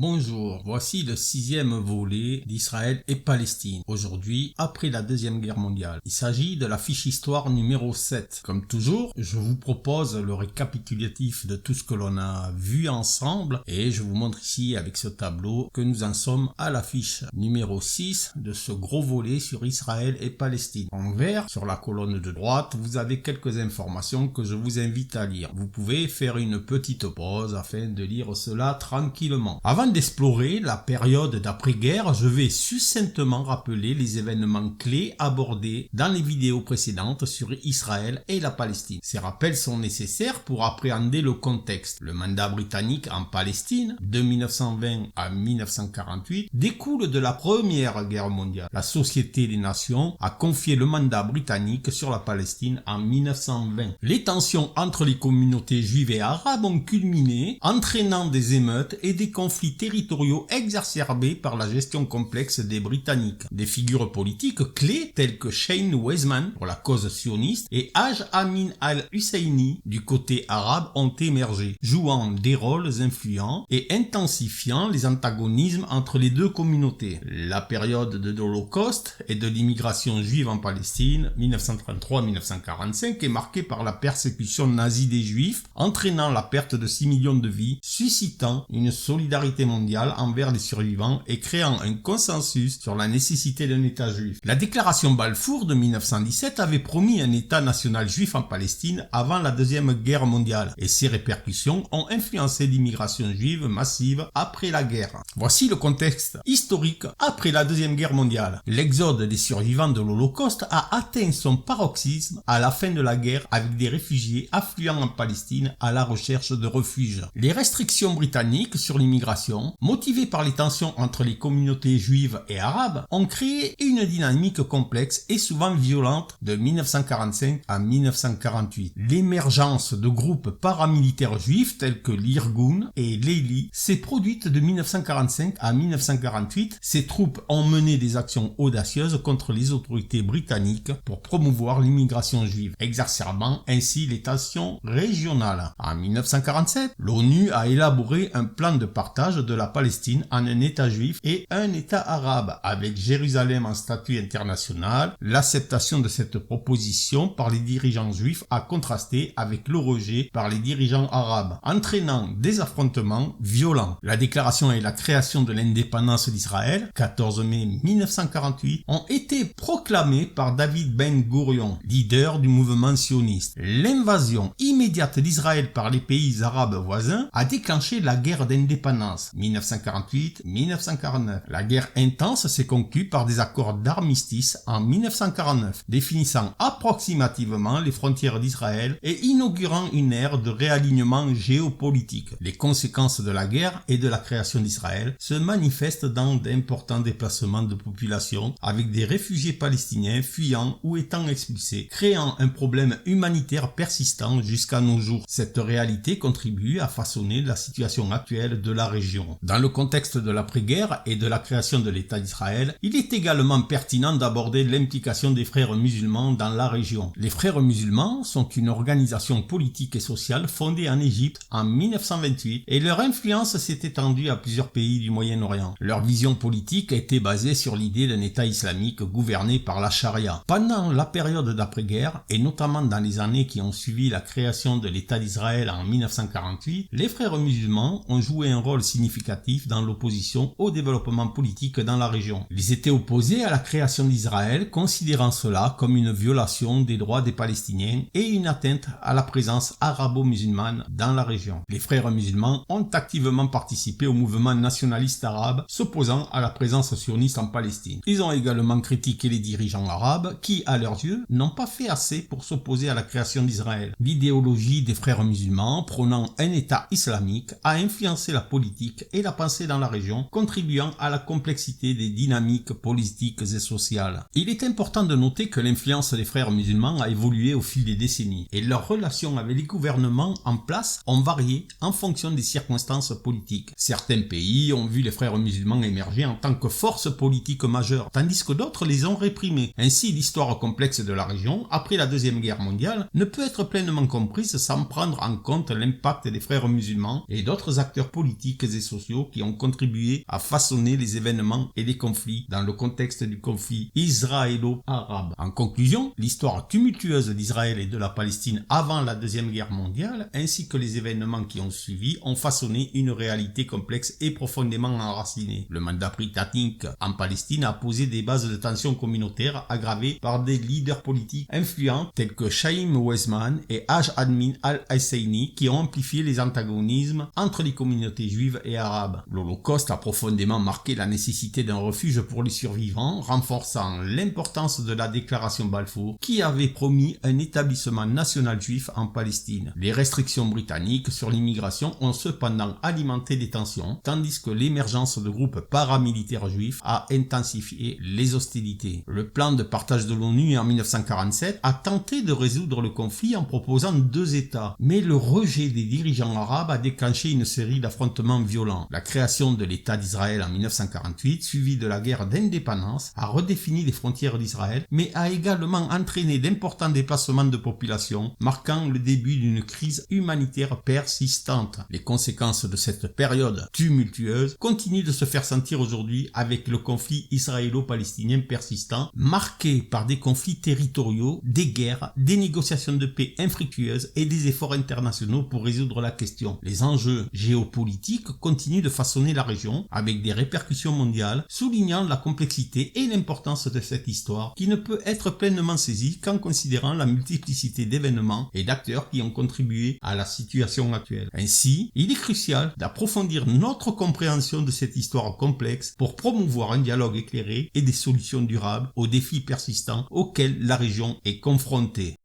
Bonjour, voici le 6e volet d'Israël et Palestine. Aujourd'hui, après la Deuxième Guerre mondiale. Il s'agit de la fiche histoire numéro 7. Comme toujours, je vous propose le récapitulatif de tout ce que l'on a vu ensemble et je vous montre ici avec ce tableau que nous en sommes à la fiche numéro 6 de ce gros volet sur Israël et Palestine. En vert, sur la colonne de droite, vous avez quelques informations que je vous invite à lire. Vous pouvez faire une petite pause afin de lire cela tranquillement. Avant d'explorer la période d'après-guerre, je vais succinctement rappeler les événements clés abordés dans les vidéos précédentes sur Israël et la Palestine. Ces rappels sont nécessaires pour appréhender le contexte. Le mandat britannique en Palestine, de 1920 à 1948, découle de la Première Guerre mondiale. La Société des Nations a confié le mandat britannique sur la Palestine en 1920. Les tensions entre les communautés juives et arabes ont culminé, entraînant des émeutes et des conflits territoriaux exacerbés par la gestion complexe des Britanniques. Des figures politiques clés telles que Chaim Weizmann pour la cause sioniste et Haj Amin al-Husseini du côté arabe ont émergé, jouant des rôles influents et intensifiant les antagonismes entre les deux communautés. La période de l'Holocauste et de l'immigration juive en Palestine, 1933-1945, est marquée par la persécution nazie des Juifs, entraînant la perte de 6 millions de vies, suscitant une solidarité mondiale envers les survivants et créant un consensus sur la nécessité d'un État juif. La déclaration Balfour de 1917 avait promis un État national juif en Palestine avant la Deuxième Guerre mondiale et ses répercussions ont influencé l'immigration juive massive après la guerre. Voici le contexte historique après la Deuxième Guerre mondiale. L'exode des survivants de l'Holocauste a atteint son paroxysme à la fin de la guerre avec des réfugiés affluant en Palestine à la recherche de refuge. Les restrictions britanniques sur l'immigration, motivées par les tensions entre les communautés juives et arabes, ont créé une dynamique complexe et souvent violente de 1945 à 1948. L'émergence de groupes paramilitaires juifs tels que l'Irgun et l'Eli s'est produite de 1945 à 1948. Ces troupes ont mené des actions audacieuses contre les autorités britanniques pour promouvoir l'immigration juive, exacerbant ainsi les tensions régionales. En 1947, l'ONU a élaboré un plan de partage de la Palestine en un État juif et un État arabe, avec Jérusalem en statut international. L'acceptation de cette proposition par les dirigeants juifs a contrasté avec le rejet par les dirigeants arabes, entraînant des affrontements violents. La déclaration et la création de l'indépendance d'Israël, 14 mai 1948, ont été proclamées par David Ben Gourion, leader du mouvement sioniste. L'invasion immédiate d'Israël par les pays arabes voisins a déclenché la guerre d'indépendance 1948-1949. La guerre intense s'est conclue par des accords d'armistice en 1949, définissant approximativement les frontières d'Israël et inaugurant une ère de réalignement géopolitique. Les conséquences de la guerre et de la création d'Israël se manifestent dans d'importants déplacements de population, avec des réfugiés palestiniens fuyant ou étant expulsés, créant un problème humanitaire persistant jusqu'à nos jours. Cette réalité contribue à façonner la situation actuelle de la région. Dans le contexte de l'après-guerre et de la création de l'État d'Israël, il est également pertinent d'aborder l'implication des frères musulmans dans la région. Les frères musulmans sont une organisation politique et sociale fondée en Égypte en 1928 et leur influence s'est étendue à plusieurs pays du Moyen-Orient. Leur vision politique était basée sur l'idée d'un État islamique gouverné par la charia. Pendant la période d'après-guerre et notamment dans les années qui ont suivi la création de l'État d'Israël en 1948, les frères musulmans ont joué un rôle significatif dans l'opposition au développement politique dans la région. Ils étaient opposés à la création d'Israël, considérant cela comme une violation des droits des Palestiniens et une atteinte à la présence arabo-musulmane dans la région. Les frères musulmans ont activement participé au mouvement nationaliste arabe s'opposant à la présence sioniste en Palestine. Ils ont également critiqué les dirigeants arabes qui, à leurs yeux, n'ont pas fait assez pour s'opposer à la création d'Israël. L'idéologie des frères musulmans, prônant un État islamique, a influencé la politique et la pensée dans la région, contribuant à la complexité des dynamiques politiques et sociales. Il est important de noter que l'influence des frères musulmans a évolué au fil des décennies et leurs relations avec les gouvernements en place ont varié en fonction des circonstances politiques. Certains pays ont vu les frères musulmans émerger en tant que force politique majeure, tandis que d'autres les ont réprimés. Ainsi, l'histoire complexe de la région, après la Deuxième Guerre mondiale, ne peut être pleinement comprise sans prendre en compte l'impact des frères musulmans et d'autres acteurs politiques et sociaux qui ont contribué à façonner les événements et les conflits dans le contexte du conflit israélo-arabe. En conclusion, l'histoire tumultueuse d'Israël et de la Palestine avant la Deuxième Guerre mondiale, ainsi que les événements qui ont suivi, ont façonné une réalité complexe et profondément enracinée. Le mandat britannique en Palestine a posé des bases de tensions communautaires aggravées par des leaders politiques influents tels que Chaim Weizmann et Haj Amin al-Husseini qui ont amplifié les antagonismes entre les communautés juives et arabes. L'Holocauste a profondément marqué la nécessité d'un refuge pour les survivants, renforçant l'importance de la déclaration Balfour qui avait promis un établissement national juif en Palestine. Les restrictions britanniques sur l'immigration ont cependant alimenté des tensions, tandis que l'émergence de groupes paramilitaires juifs a intensifié les hostilités. Le plan de partage de l'ONU en 1947 a tenté de résoudre le conflit en proposant 2 États, mais le rejet des dirigeants arabes a déclenché une série d'affrontements violents. La création de l'État d'Israël en 1948, suivie de la guerre d'indépendance, a redéfini les frontières d'Israël, mais a également entraîné d'importants déplacements de population, marquant le début d'une crise humanitaire persistante. Les conséquences de cette période tumultueuse continuent de se faire sentir aujourd'hui avec le conflit israélo-palestinien persistant, marqué par des conflits territoriaux, des guerres, des négociations de paix infructueuses et des efforts internationaux pour résoudre la question. Les enjeux géopolitiques continuent de façonner la région avec des répercussions mondiales, soulignant la complexité et l'importance de cette histoire qui ne peut être pleinement saisie qu'en considérant la multiplicité d'événements et d'acteurs qui ont contribué à la situation actuelle. Ainsi, il est crucial d'approfondir notre compréhension de cette histoire complexe pour promouvoir un dialogue éclairé et des solutions durables aux défis persistants auxquels la région est confrontée.